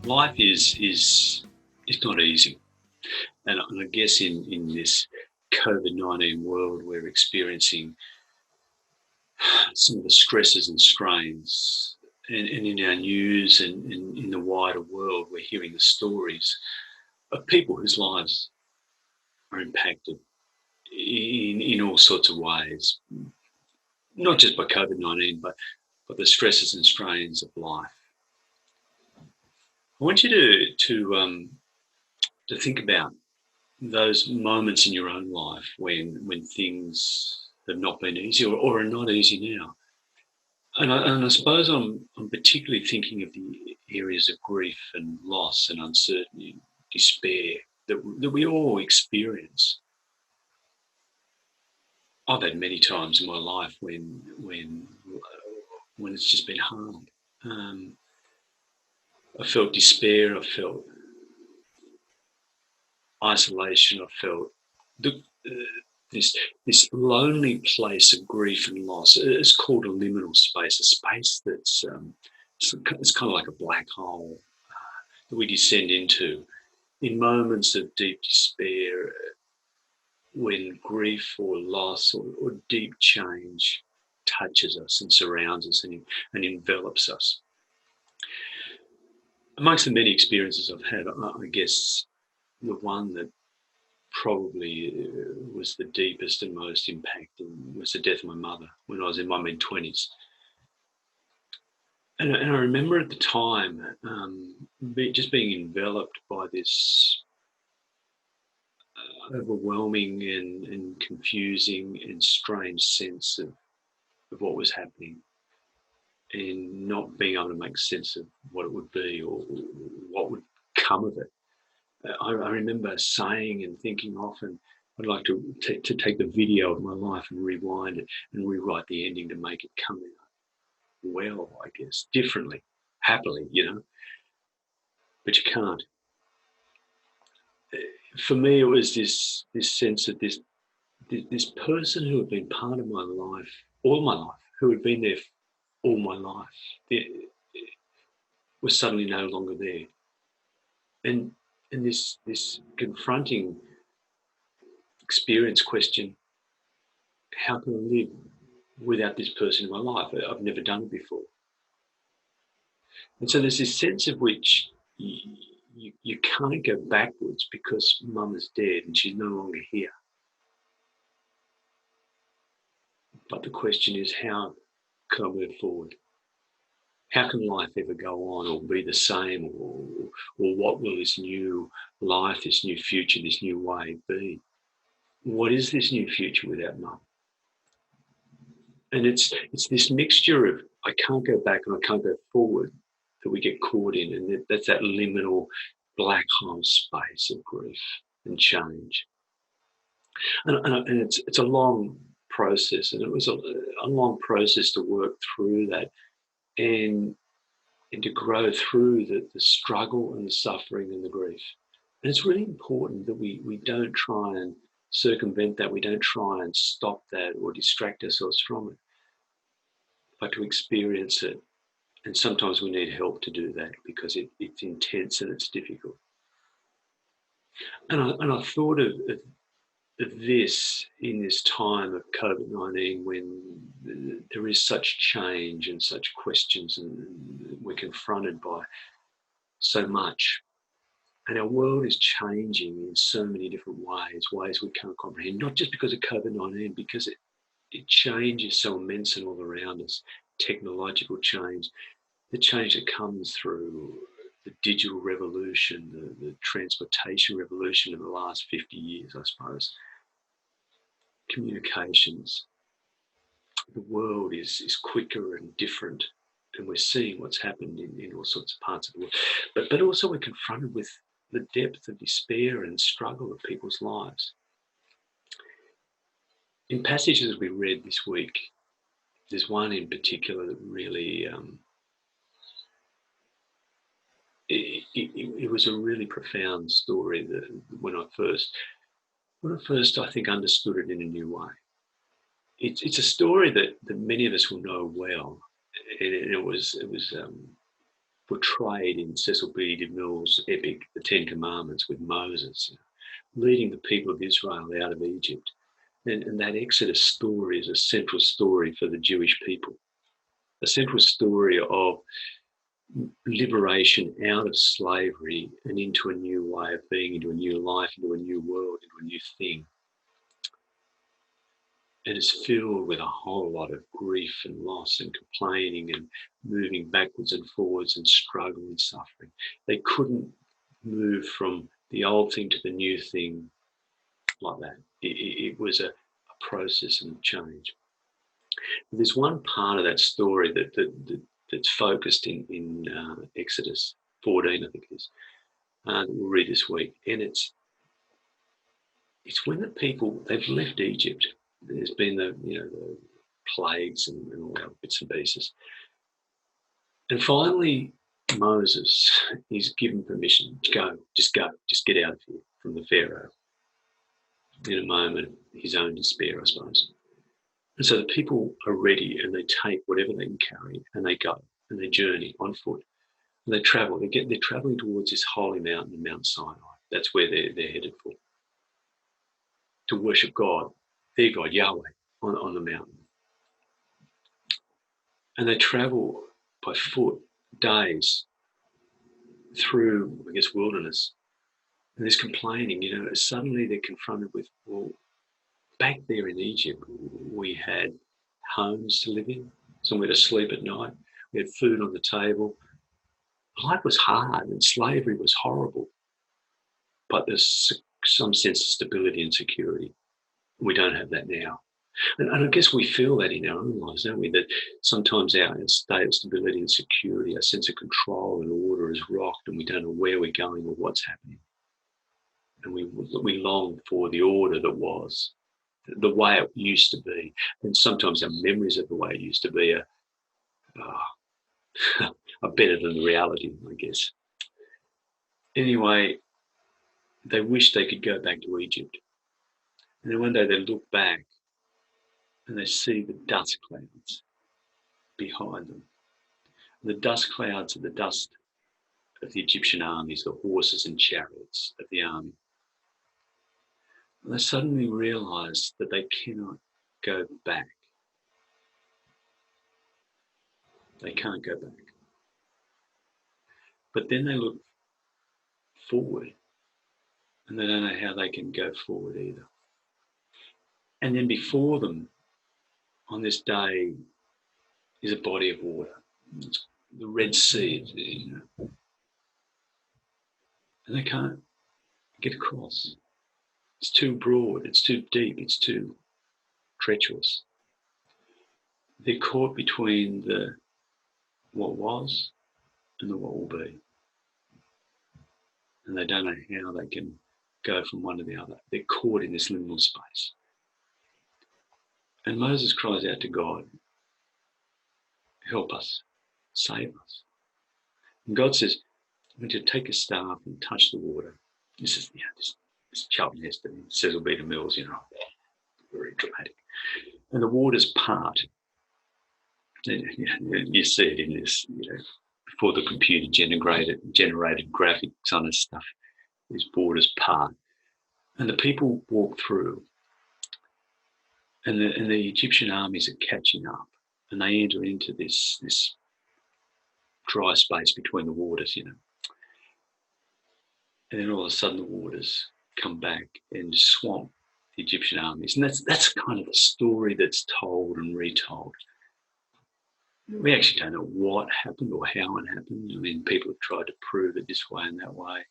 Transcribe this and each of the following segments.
life is not easy, and I guess in this COVID-19 world, we're experiencing some of the stresses and strains, and in our news and in the wider world, we're hearing the stories of people whose lives are impacted in all sorts of ways, not just by COVID-19, but the stresses and strains of life. I want you to think about those moments in your own life when things have not been easy or are not easy now. And I suppose I'm particularly thinking of the areas of grief and loss and uncertainty, despair that we all experience. I've had many times in my life when it's just been hard. Um, I felt despair. I felt isolation. I felt the, this this lonely place of grief and loss. It's called a liminal space, a space that's it's kind of like a black hole that we descend into in moments of deep despair, when grief or loss or deep change touches us and surrounds us and envelops us. Amongst the many experiences I've had, I guess the one that probably was the deepest and most impacting was the death of my mother when I was in my mid-20s. And I remember at the time just being enveloped by this overwhelming and confusing and strange sense of what was happening, and not being able to make sense of what it would be or what would come of it. I remember saying and thinking often, I'd like to take the video of my life and rewind it and rewrite the ending to make it come out well, I guess, differently, happily, but you can't. For me, it was this sense of this person who had been part of my life, all my life, who had been there all my life, was suddenly no longer there. And this confronting experience question, how can I live without this person in my life? I've never done it before. And so there's this sense of which you can't go backwards because mum is dead and she's no longer here. But the question is, how can I move forward? How can life ever go on or be the same, or what will this new life, this new future, this new way be? What is this new future without mum? And it's this mixture of I can't go back and I can't go forward that we get caught in, and that's that liminal black hole space of grief and change. And it's a long process, and it was a long process to work through that and to grow through the struggle and the suffering and the grief. And it's really important that we don't try and circumvent that, we don't try and stop that or distract ourselves from it, but to experience it. And sometimes we need help to do that because it's intense and it's difficult. And I thought of this in this time of COVID-19, when there is such change and such questions, and we're confronted by so much. And our world is changing in so many different ways we can't comprehend, not just because of COVID-19, because it changes so immense and all around us. Technological change, the change that comes through the digital revolution, the transportation revolution of the last 50 years, I suppose. Communications. The world is quicker and different, and we're seeing what's happened in all sorts of parts of the world. But also we're confronted with the depth of despair and struggle of people's lives. In passages we read this week, there's one in particular that really, it was a really profound story that when I first I think understood it in a new way. It's a story that many of us will know well, and it was portrayed in Cecil B. DeMille's epic, The Ten Commandments, with Moses, leading the people of Israel out of Egypt. And that Exodus story is a central story for the Jewish people, a central story of liberation out of slavery and into a new way of being, into a new life, into a new world, into a new thing. And it's filled with a whole lot of grief and loss and complaining and moving backwards and forwards and struggle and suffering. They couldn't move from the old thing to the new thing like that. It was a process and change. But there's one part of that story that's focused in Exodus 14, I think it is, that we'll read this week. And it's when the people, they've left Egypt. There's been the plagues and all that bits and pieces. And finally, Moses is given permission to go, just get out of here from the Pharaoh. In a moment, his own despair, I suppose. And so the people are ready and they take whatever they can carry and they go and they journey on foot. And they travel. They're traveling towards this holy mountain, Mount Sinai. That's where they're headed for. To worship God, their God, Yahweh, on the mountain. And they travel by foot days through, I guess, wilderness. And there's complaining, suddenly they're confronted with, well, back there in Egypt, we had homes to live in, somewhere to sleep at night. We had food on the table. Life was hard and slavery was horrible, but there's some sense of stability and security. We don't have that now. And I guess we feel that in our own lives, don't we? That sometimes our state of stability and security, our sense of control and order is rocked and we don't know where we're going or what's happening. And we long for the order that was, the way it used to be. And sometimes our memories of the way it used to be are better than the reality, I guess. Anyway, they wish they could go back to Egypt. And then one day they look back and they see the dust clouds behind them. And the dust clouds are the dust of the Egyptian armies, the horses and chariots of the army. And they suddenly realize that they cannot go back. They can't go back. But then they look forward and they don't know how they can go forward either. And then before them on this day is a body of water. It's the Red Sea, And they can't get across. It's too broad, it's too deep, it's too treacherous. They're caught between the what was and the what will be. And they don't know how they can go from one to the other. They're caught in this liminal space. And Moses cries out to God, help us, save us. And God says, I want you to take a staff and touch the water. This is, this chub nest and Cecil B. DeMille's, very dramatic. And the waters part. You see it in this, before the computer generated graphics on this stuff, these borders part. And the people walk through. And the Egyptian armies are catching up. And they enter into this dry space between the waters, And then all of a sudden the waters come back and swamp the Egyptian armies. And that's kind of the story that's told and retold. We actually don't know what happened or how it happened. I mean, people have tried to prove it this way and that way.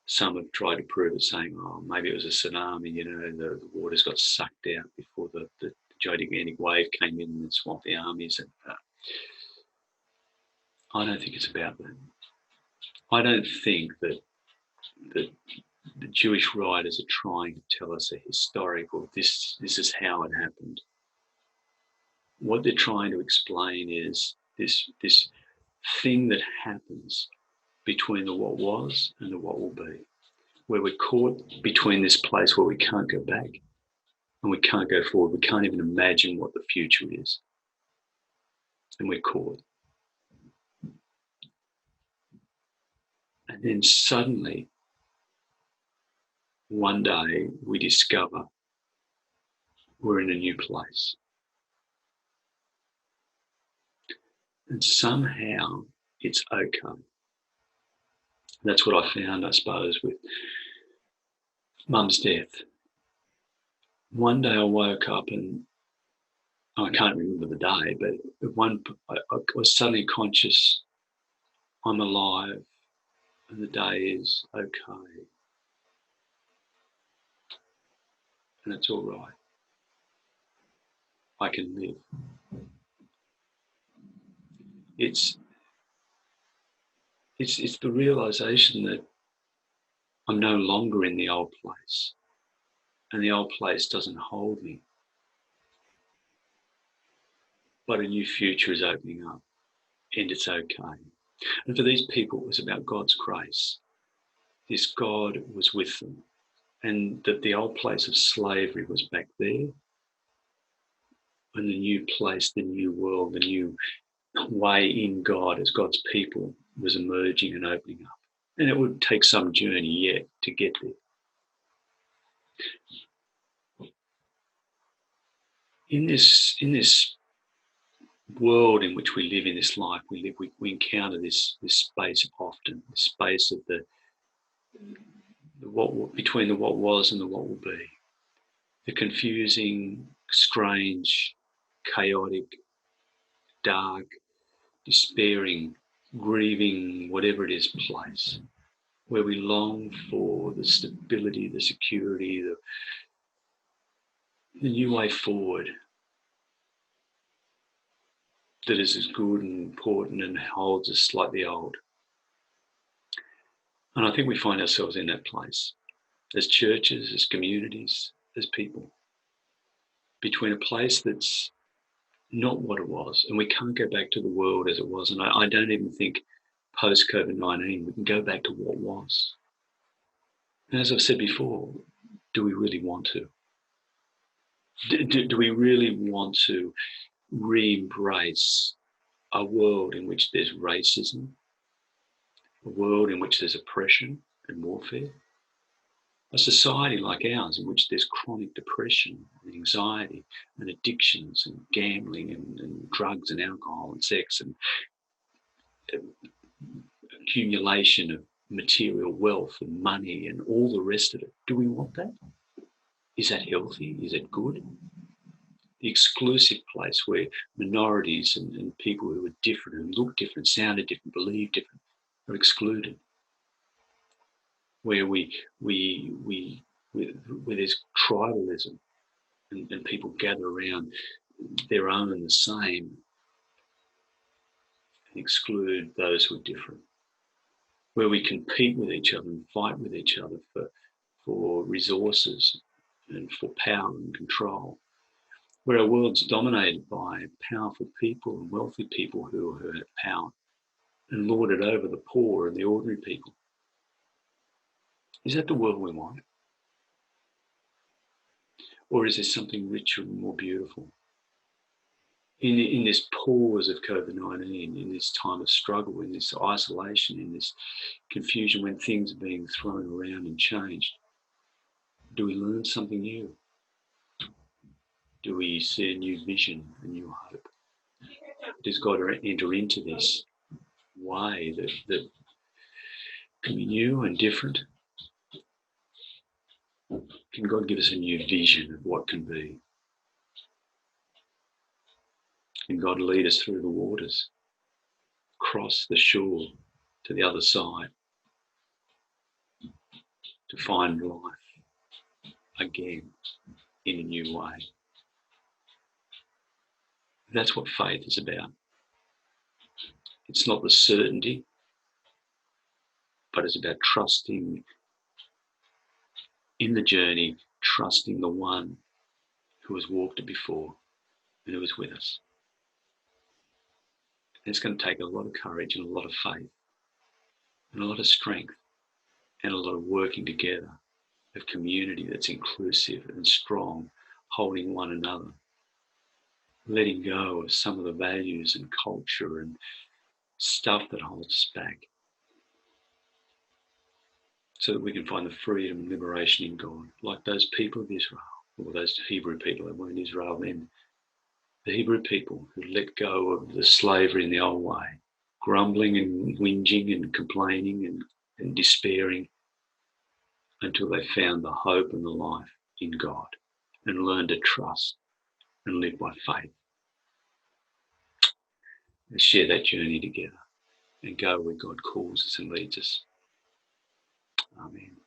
Some have tried to prove it saying, oh, maybe it was a tsunami, the waters got sucked out before the gigantic wave came in and swamped the armies. And I don't think it's about that. I don't think that the Jewish writers are trying to tell us a historical, this is how it happened. What they're trying to explain is this thing that happens between the what was and the what will be, where we're caught between this place where we can't go back and we can't go forward. We can't even imagine what the future is. And we're caught. And then suddenly, one day, we discover we're in a new place. And somehow it's okay. That's what I found, I suppose, with Mum's death. One day I woke up and I can't remember the day, but I was suddenly conscious I'm alive and the day is okay and it's all right. I can live. It's the realization that I'm no longer in the old place and the old place doesn't hold me, but a new future is opening up and it's okay. And for these people, it was about God's grace. This God was with them, and that the old place of slavery was back there, and the new place, the new world, the new way in God as God's people was emerging and opening up. And it would take some journey yet to get there. In this world in which we live, in this life we live, we encounter this space often, the space of the what, between the what was and the what will be, the confusing, strange, chaotic, dark, despairing, grieving, whatever it is, place where we long for the stability, the security, the new way forward that is as good and important and holds us like the old. And I think we find ourselves in that place as churches, as communities, as people, between a place that's not what it was. And we can't go back to the world as it was. And I don't even think post-COVID-19 we can go back to what was. And as I've said before, do we really want to? Do we really want to re-embrace a world in which there's racism, a world in which there's oppression and warfare, a society like ours in which there's chronic depression and anxiety and addictions and gambling and drugs and alcohol and sex and accumulation of material wealth and money and all the rest of it. Do we want that? Is that healthy? Is it good? The exclusive place where minorities and people who are different, who look different, sounded different, believe different, are excluded. Where where there's tribalism and people gather around their own and the same and exclude those who are different. Where we compete with each other and fight with each other for resources and for power and control. Where our world's dominated by powerful people and wealthy people who have power and lord it over the poor and the ordinary people. Is that the world we want? Or is there something richer and more beautiful? In this pause of COVID-19, in this time of struggle, in this isolation, in this confusion when things are being thrown around and changed, do we learn something new? Do we see a new vision, a new hope? Does God enter into this way that can be new and different? Can God give us a new vision of what can be? Can God lead us through the waters, across the shore to the other side, to find life again in a new way? That's what faith is about. It's not the certainty, but it's about trusting in the journey, trusting the one who has walked it before and who is with us. And it's going to take a lot of courage and a lot of faith and a lot of strength and a lot of working together of community that's inclusive and strong, holding one another, letting go of some of the values and culture and stuff that holds us back. so that we can find the freedom and liberation in God, like those people of Israel, or those Hebrew people that were in Israel then. The Hebrew people who let go of the slavery in the old way, grumbling and whinging and complaining and despairing, until they found the hope and the life in God and learned to trust and live by faith. Let's share that journey together and go where God calls us and leads us. Amen.